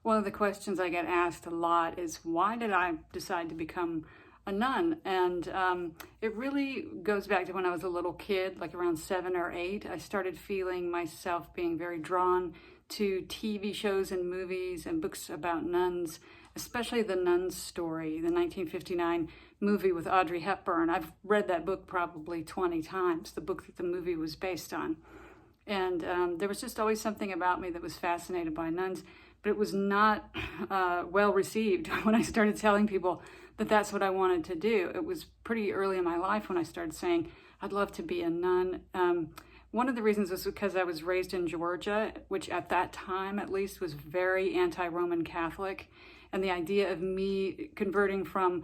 One of the questions I get asked a lot is, why did I decide to become a nun? And it really goes back to when I was a little kid, like around 7 or 8. I started feeling myself being very drawn to TV shows and movies and books about nuns, especially The Nun's Story, the 1959 movie with Audrey Hepburn. I've read that book probably 20 times, the book that the movie was based on. And there was just always something about me that was fascinated by nuns, but it was not well received when I started telling people that that's what I wanted to do. It was pretty early in my life when I started saying, I'd love to be a nun. One of the reasons was because I was raised in Georgia, which at that time at least was very anti-Roman Catholic. And the idea of me converting from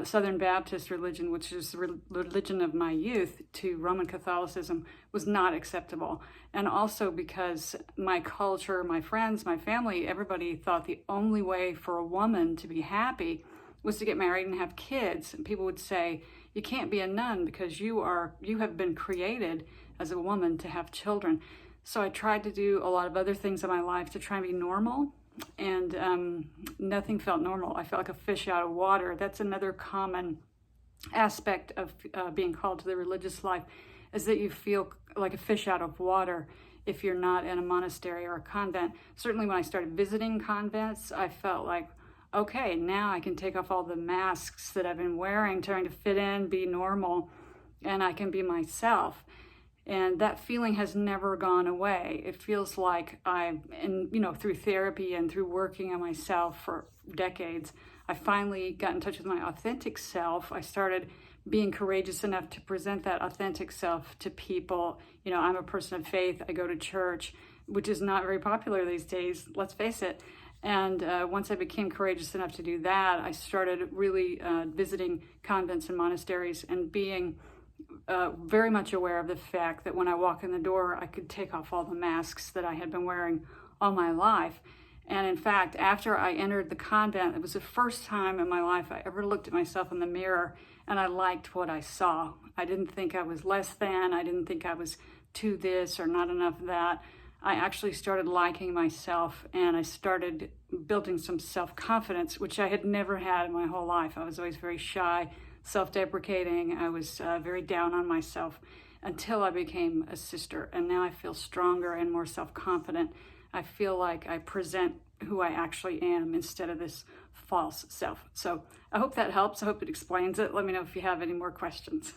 Southern Baptist religion, which is the religion of my youth, to Roman Catholicism was not acceptable. And also because my culture, my friends, my family, everybody thought the only way for a woman to be happy was to get married and have kids. And people would say, you can't be a nun because you have been created as a woman to have children. So I tried to do a lot of other things in my life to try and be normal, and nothing felt normal. I felt like a fish out of water. That's another common aspect of being called to the religious life, is that you feel like a fish out of water if you're not in a monastery or a convent. Certainly when I started visiting convents, I felt like, okay, now I can take off all the masks that I've been wearing, trying to fit in, be normal, and I can be myself. And that feeling has never gone away. It feels like through therapy and through working on myself for decades, I finally got in touch with my authentic self. I started being courageous enough to present that authentic self to people. You know, I'm a person of faith. I go to church, which is not very popular these days, let's face it. And once I became courageous enough to do that, I started really visiting convents and monasteries and being very much aware of the fact that when I walk in the door, I could take off all the masks that I had been wearing all my life. And in fact, after I entered the convent, it was the first time in my life I ever looked at myself in the mirror and I liked what I saw. I didn't think I was less than. I didn't think I was too this or not enough that. I actually started liking myself, and I started building some self-confidence, which I had never had in my whole life. I was always very shy, self-deprecating. I was very down on myself until I became a sister. And now I feel stronger and more self-confident. I feel like I present who I actually am instead of this false self. So I hope that helps. I hope it explains it. Let me know if you have any more questions.